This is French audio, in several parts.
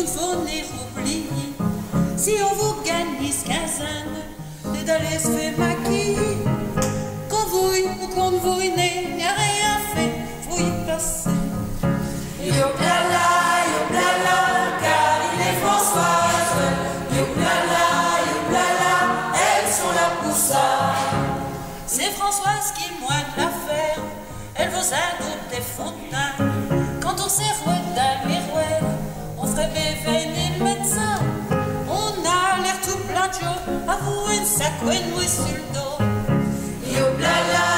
tout ne faut n'est oublié. Si on vous gagne 10-15 et d'aller se faire maquiller, quand vous ou quand vous n'ayez rien fait, faut y passer. Yoplala, Caroline et Françoise, yoplala, elles sont là pour ça. C'est Françoise qui moine l'affaire, elle vous adoute des fontains. Quand on s'est dans le miroir, on ferait béveiller le médecin. On a l'air tout plein de joie, avouez une sac ou une mouille sur le dos. Yoplala,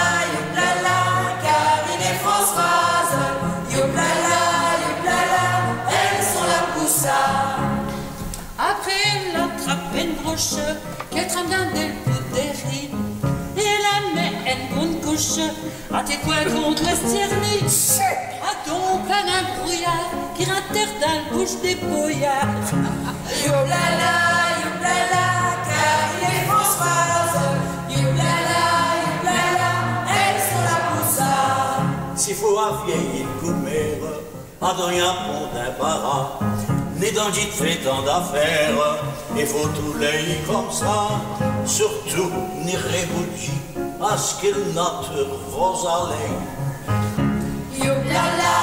Caroline et Françoise, yoplala, elles sont là pour ça. Après, elle attrape une broche qu'elle trame bien dès le bout des rides. Et la met une bonne couche à tes coins contre l'estirnie. A donc plein d'un brouillard qui raterre dans la bouche des boyards. Yoplala, Caroline et Françoise, yoplala, elles sont là pour ça. S'il faut un vieil coumère, pas de rien pour d'embarras, ni d'un dit fait tant d'affaires, il faut tous les comme ça, surtout ni rebouchi, parce qu'il n'a que Rosalie. Yoplala,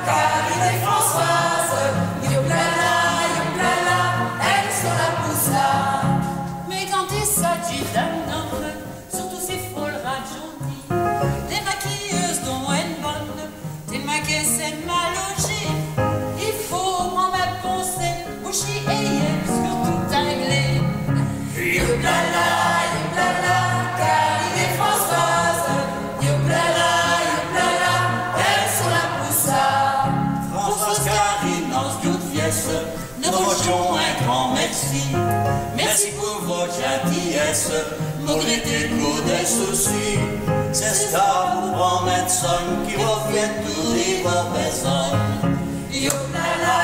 Caroline et Françoise, yoplala, elles sont là pour ça. Mais quand il s'agit d'un homme, surtout s'il faut le rajeunir, les maquilleuses dont une bonne, t'es maquillée c'est mal logé. Il faut m'en penser, bouchi et yel, surtout anglais. Yoplala, Caroline et Françoise, yoplala, elles sont là pour ça. Françoise Carine, dans ce doute pièce, nous votions un grand merci. Merci pour votre gentillesse, malgré tes coups de soucis. C'est ça, grand médecin qui va faire tous les mauvais hommes. Yoplala,